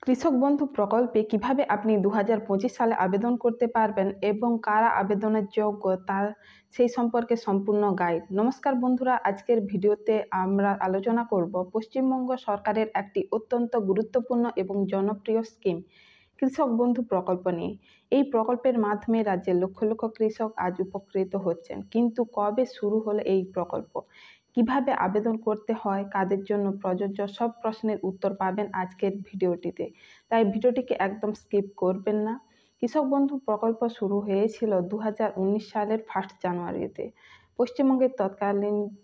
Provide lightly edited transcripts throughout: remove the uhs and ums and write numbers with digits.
কৃষক বন্ধু প্রকল্পে কিভাবে আপনি 2025 সালে আবেদন করতে পারবেন এবং কারা আবেদনের যোগ্য তা সেই সম্পর্কে সম্পূর্ণ গাইড। নমস্কার বন্ধুরা, আজকের ভিডিওতে আমরা আলোচনা করব পশ্চিমবঙ্গ সরকারের একটি অত্যন্ত গুরুত্বপূর্ণ এবং জনপ্রিয় স্কিম কৃষক বন্ধু প্রকল্প নিয়ে। এই প্রকল্পের মাধ্যমে রাজ্যের লক্ষ লক্ষ কৃষক আজ উপকৃত হচ্ছেন। কিন্তু কবে শুরু হলো এই প্রকল্প, কিভাবে আবেদন করতে হয়, কাদের জন্য প্রযোজ্য, সব প্রশ্নের উত্তর পাবেন আজকের ভিডিওটিতে। তাই ভিডিওটিকে একদম স্কিপ করবেন না। কৃষক বন্ধু প্রকল্প শুরু হয়েছিল 2019 সালের 1 জানুয়ারিতে।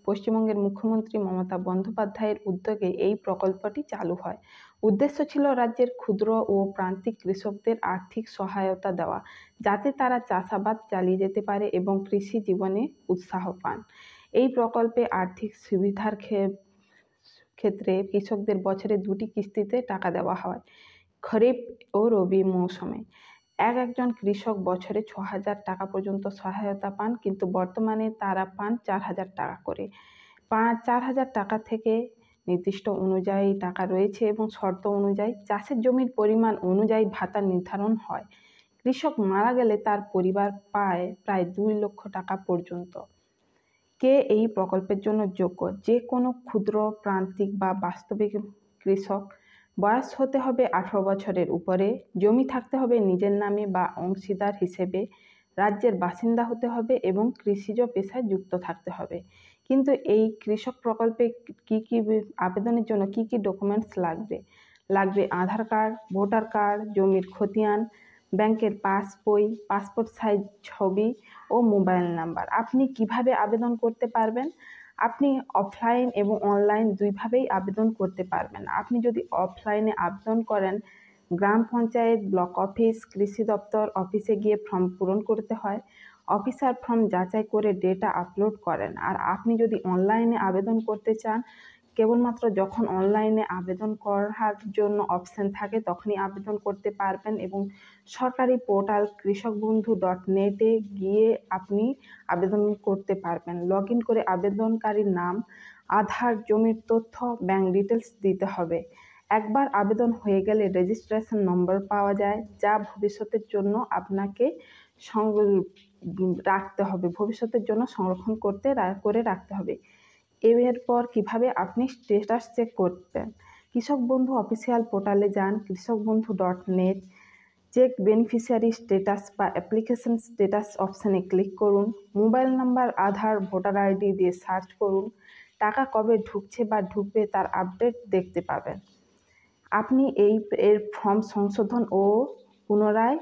পশ্চিমবঙ্গের মুখ্যমন্ত্রী মমতা বন্দ্যোপাধ্যায়ের উদ্যোগে এই প্রকল্পটি চালু হয়। উদ্দেশ্য ছিল রাজ্যের ক্ষুদ্র ও প্রান্তিক কৃষকদের আর্থিক সহায়তা দেওয়া, যাতে তারা চাষাবাদ চালিয়ে যেতে পারে এবং কৃষি জীবনে উৎসাহ পান। এই প্রকল্পে আর্থিক সুবিধার ক্ষেত্রে কৃষকদের বছরে 2টি কিস্তিতে টাকা দেওয়া হয়, খরিফ ও রবি মৌসুমে। একজন কৃষক বছরে 6,000 টাকা পর্যন্ত সহায়তা পান, কিন্তু বর্তমানে তারা পান 4,000 টাকা করে। 4,000 টাকা থেকে নির্দিষ্ট অনুযায়ী টাকা রয়েছে এবং শর্ত অনুযায়ী চাষের জমির পরিমাণ অনুযায়ী ভাতা নির্ধারণ হয়। কৃষক মারা গেলে তার পরিবার পায় প্রায় 2 লক্ষ টাকা পর্যন্ত। কে এই প্রকল্পের জন্য যোগ্য? যে কোনো ক্ষুদ্র, প্রান্তিক বা বাস্তবিক কৃষক। বয়স হতে হবে 18 বছরের উপরে, জমি থাকতে হবে নিজের নামে বা অংশীদার হিসেবে, রাজ্যের বাসিন্দা হতে হবে এবং কৃষিজ পেশায় যুক্ত থাকতে হবে। কিন্তু এই কৃষক প্রকল্পে আবেদনের জন্য কি ডকুমেন্টস লাগবে আধার কার্ড, ভোটার কার্ড, জমির খতিয়ান, ব্যাংকের পাসবই, পাসপোর্ট সাইজ ছবি ও মোবাইল নাম্বার। আপনি কিভাবে আবেদন করতে পারবেন? আপনি অফলাইন এবং অনলাইন দুইভাবেই আবেদন করতে পারবেন। আপনি যদি অফলাইনে আবেদন করেন, গ্রাম পঞ্চায়েত, ব্লক অফিস, কৃষি দপ্তর অফিসে গিয়ে ফর্ম পূরণ করতে হয়। অফিসার ফর্ম যাচাই করে ডেটা আপলোড করেন। আর আপনি যদি অনলাইনে আবেদন করতে চান, কেবলমাত্র যখন অনলাইনে আবেদন করার জন্য অপশন থাকে তখনই আবেদন করতে পারবেন এবং সরকারি পোর্টাল কৃষকবন্ধু.net গিয়ে আপনি আবেদন করতে পারবেন। লগ ইন করে আবেদনকারীর নাম, আধার, জমির তথ্য, ব্যাংক ডিটেলস দিতে হবে। একবার আবেদন হয়ে গেলে রেজিস্ট্রেশন নম্বর পাওয়া যায়, যা ভবিষ্যতের জন্য আপনাকে রাখতে হবে, ভবিষ্যতের জন্য সংরক্ষণ করে রাখতে হবে। এরপর কিভাবে আপনি স্ট্যাটাস চেক করবেন? কৃষক বন্ধু অফিসিয়াল পোর্টালে যান, কৃষকবন্ধু.net, চেক বেনিফিশিয়ারি স্ট্যাটাস বা অ্যাপ্লিকেশন স্ট্যাটাস অপশানে ক্লিক করুন। মোবাইল নাম্বার, আধার, ভোটার আইডি দিয়ে সার্চ করুন। টাকা কবে ঢুকছে বা ঢুকবে তার আপডেট দেখতে পাবেন। আপনি এর ফর্ম সংশোধন ও পুনরায়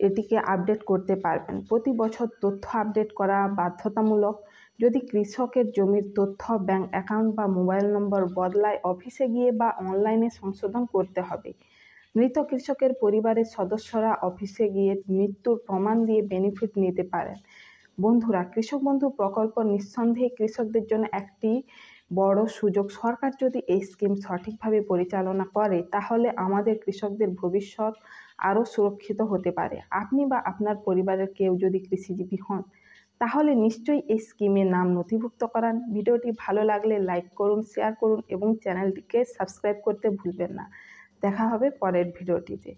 এটিকে আপডেট করতে পারবেন। প্রতি বছর তথ্য আপডেট করা বাধ্যতামূলক। যদি কৃষকের জমির তথ্য, ব্যাংক অ্যাকাউন্ট বা মোবাইল নম্বর বদলায়, অফিসে গিয়ে বা অনলাইনে সংশোধন করতে হবে। মৃত কৃষকের পরিবারের সদস্যরা অফিসে গিয়ে মৃত্যুর প্রমাণ দিয়ে বেনিফিট নিতে পারেন। বন্ধুরা, কৃষক বন্ধু প্রকল্প নিঃসন্দেহে কৃষকদের জন্য একটি বড় সুযোগ। সরকার যদি এই স্কিম সঠিকভাবে পরিচালনা করে, তাহলে আমাদের কৃষকদের ভবিষ্যৎ আরও সুরক্ষিত হতে পারে। আপনি বা আপনার পরিবারের কেউ যদি কৃষিজীবী হন, তাহলে নিশ্চয়ই এই স্কিমে নাম নথিভুক্ত করান। ভিডিওটি ভালো লাগলে লাইক করুন, শেয়ার করুন এবং চ্যানেলটিকে সাবস্ক্রাইব করতে ভুলবেন না। দেখা হবে পরের ভিডিওটিতে।